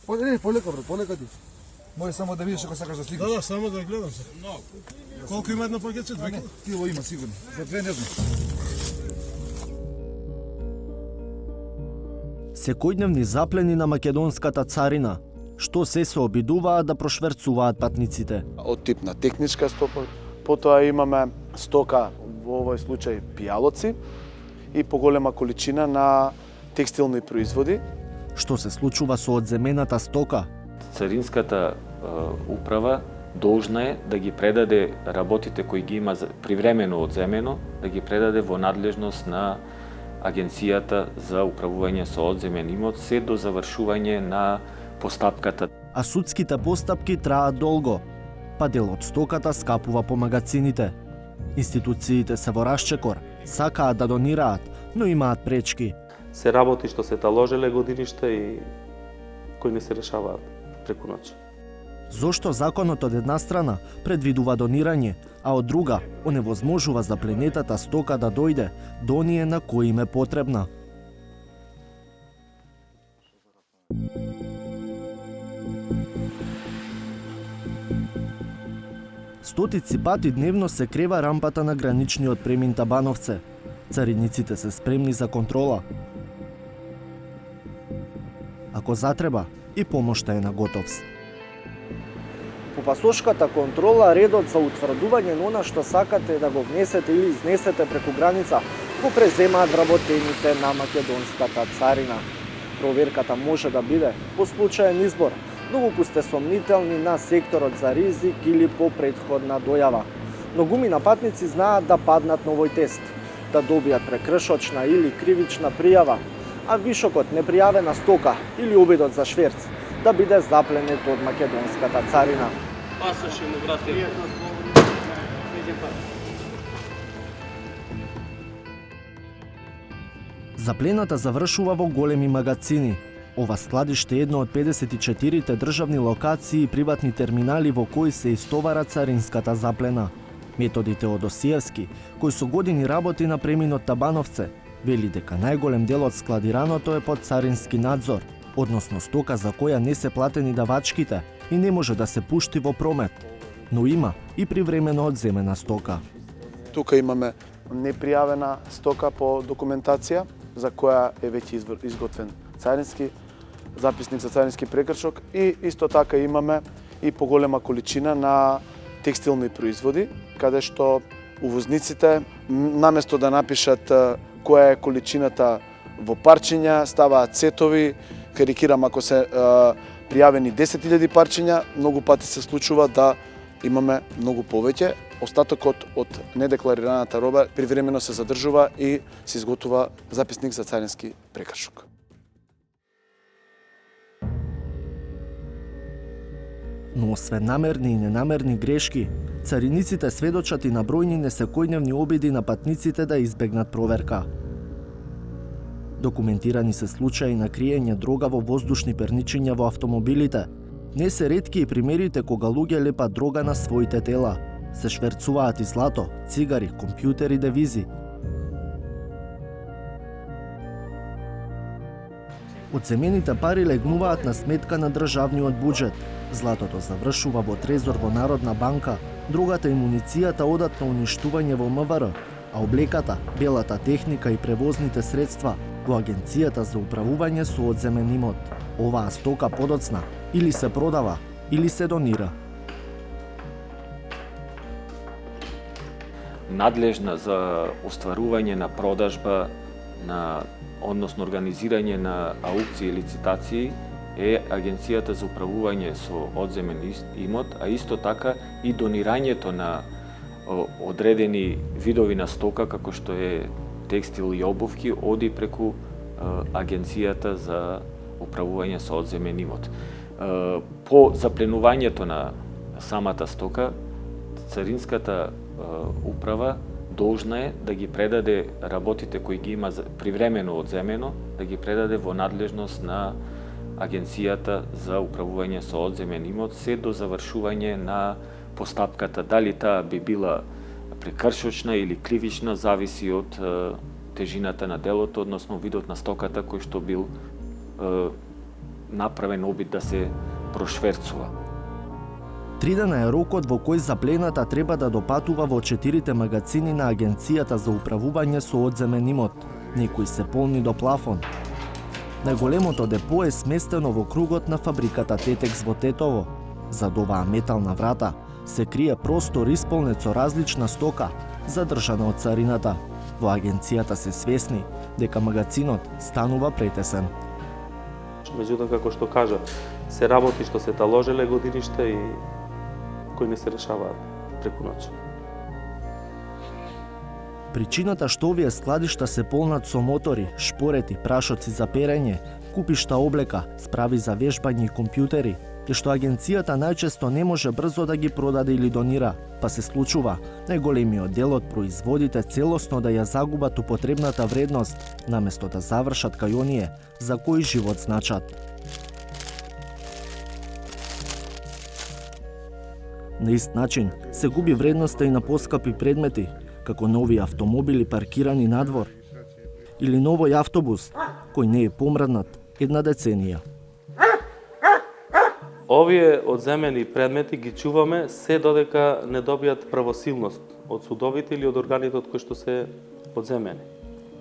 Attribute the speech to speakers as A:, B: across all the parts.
A: Полека, брат, полека ти. Може само да видиш ако сакаш да сликаш.
B: Да, само да гледам се. Колку има едно пакетче? 2 кг?
A: Кило има сигурно. За две не знам.
C: Секојдневни заплени на македонската царина. Што се обидуваат да прошверцуваат патниците.
D: Од тип на техничка стока, потоа имаме стока, во овој случај пијалоци и поголема количина на текстилни производи.
C: Што се случува со одземената стока?
E: Царинската управа должна е да ги предаде работите кои ги има привремено одземено, да ги предаде во надлежност на Агенцијата за управување со одземен имот се до завршување на постапката.
C: А судските постапки траат долго, па дел од стоката скапува по магазините. Институциите се во расчекор, сакаат да донираат, но имаат пречки.
F: Се работи што се таложеле годиништа и кои не се решаваат преку ноќ.
C: Зошто законот од една страна предвидува донирање, а од друга оневозможува запленетата стока да дојде до оние на кои им е потребна? Стотици пати дневно се крева рампата на граничниот премин Табановце. Цариниците се спремни за контрола. Ако затреба, и помошта е на готовс. По пасошката контрола редот за утврдување на она што сакате да го внесете или изнесете преку граница го преземаат вработените на македонската царина. Проверката може да биде по случаен избор, доколку сте сомнителни на секторот за ризик или по претходна дојава. Многумина патници знаат да паднат на овој тест, да добијат прекршочна или кривична пријава, а вишокот непријавена стока или обидот за шверц да биде запленет од македонската царина.
F: Пасоше му, брате.
C: Заплената завршува во големи магазини. Ова складиште е едно од 54 државни локации и приватни терминали во кои се истовара царинската заплена. Методите од Осиевски, кој со години работи на преминот Табановце, вели дека најголем дел од складираното е под царински надзор, односно стока за која не се платени давачките и не може да се пушти во промет. Но има и привремено одземена стока.
D: Тука имаме непријавена стока по документација, за која е веќе изготвен царински записник за царински прекршок и исто така имаме и поголема количина на текстилни производи, каде што увозниците наместо да напишат која е количината во парчиња, ставаат цетови, карикирам ако се пријавени 10.000 парчиња, многу пати се случува да имаме многу повеќе. Остатокот од недекларираната роба привремено се задржува и се изготвува записник за царински прекршок.
C: Но освен намерни и ненамерни грешки, цариниците сведочат и на бројни несекојдневни обиди на патниците да избегнат проверка. Документирани се случаи на криење дрога во воздушни перничиња во автомобилите. Не се ретки и примерите кога луѓе лепат дрога на своите тела. Се шверцуваат и злато, цигари, компјутери, девизи. Одземените пари легнуваат на сметка на државниот буџет. Златото завршува во трезор во Народна банка, другата и муницијата одат на уништување во МВР, а облеката, белата техника и превозните средства во Агенцијата за управување со одземен имот. Оваа стока подоцна или се продава, или се донира.
E: Надлежна за остварување на продажба односно организирање на аукции и лицитации е Агенцијата за управување со одземен имот, а исто така и донирањето на одредени видови на стока, како што е текстил и обувки, оди преку Агенцијата за управување со одземен имот. По запленувањето на самата стока, царинската управа должна е да ги предаде работите кои ги има привремено одземено, да ги предаде во надлежност на Агенцијата за управување со одземен имот се до завршување на постапката. Дали таа би била прекршочна или кривична, зависи од тежината на делото, односно видот на стоката кој што бил направен обид да се прошверцува.
C: 3 дена е рокот во кој заплената треба да допатува во 4 магазини на Агенцијата за управување со одземен имот. Некои се полни до плафон. Најголемото депо е сместено во кругот на фабриката Тетекс во Тетово. Зад оваа метална врата се крие простор исполнет со различна стока, задржана од царината. Во агенцијата се свесни дека магазинот станува претесен.
F: Меѓутоа, како што кажа, се работи што се таложеле годиништа и кои не се решаваат преку ноќ.
C: Причината што овие складишта се полнат со мотори, шпорети, прашоци за перење, купишта облека, справи за вежбање и компјутери, е што агенцијата најчесто не може брзо да ги продаде или донира, па се случува најголемиот дел од производите целосно да ја загубат употребната вредност, наместо да завршат кај оние за кои живот значат. На ист начин се губи вредноста и на поскапи предмети, како нови автомобили паркирани надвор или новој автобус кој не е помрднат една деценија.
F: Овие одземени предмети ги чуваме се додека не добијат правосилност од судовите или од органите од кои што се одземени.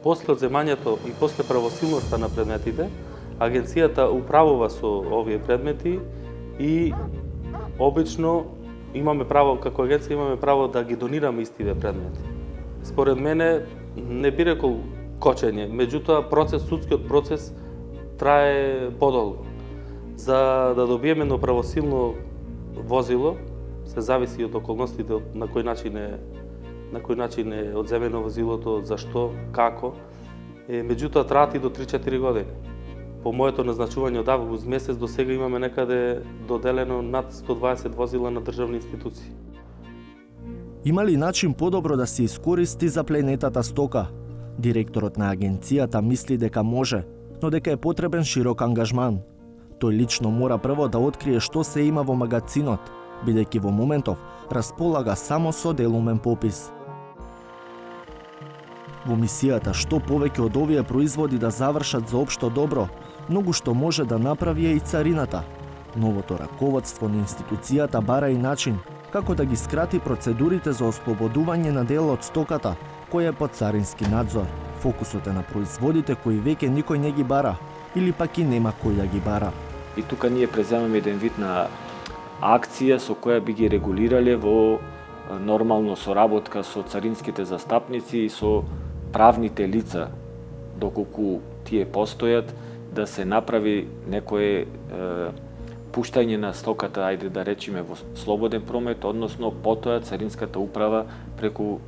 F: После одземањето и после правосилноста на предметите, агенцијата управува со овие предмети и обично имаме право, како агенција имаме право да ги донираме истиве предмети. Според мене, не би рекол кочење, меѓутоа судскиот процес трае подолго. За да добиеме едно правосилно возило, се зависи од околностите на кој начин е одземено возилото, зашто, како. Меѓутоа траат и до 3-4 години. По моето назначување од август месец до сега имаме некаде доделено над 120 возила на државни институции.
C: Има ли начин подобро да се искористи запленетата стока? Директорот на агенцијата мисли дека може, но дека е потребен широк ангажман. Тој лично мора прво да открие што се има во магазинот, бидејќи во моментов располага само со делумен попис. Во мисијата што повеќе од овие производи да завршат за општо добро, многу што може да направи и царината. Новото раководство на институцијата бара и начин како да ги скрати процедурите за ослободување на дел од стоката, која е под царински надзор. Фокусот е на производите кои веќе никој не ги бара, или пак и нема кој да ги бара.
E: И тука ние преземаме еден вид на акција со која би ги регулирале во нормално соработка со царинските застапници и со правните лица, доколку тие постојат, да се направи некое пуштање на стоката, ајде да речеме, во слободен промет, односно потоа царинската управа преку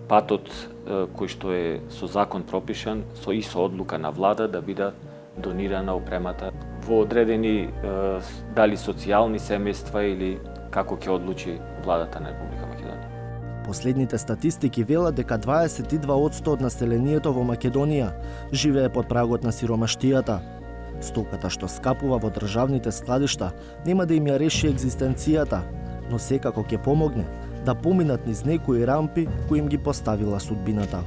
E: патот кој што е со закон пропишан, и со одлука на влада да биде донирана опремата во одредени дали социјални семејства или како ќе одлучи владата на Република Македонија.
C: Последните статистики велат дека 22% од населението во Македонија живее под прагот на сиромаштијата. Стоката што скапува во државните складишта нема да им ја реши екзистенцијата, но секако ќе помогне да поминат низ некои рампи кои им ги поставила судбината.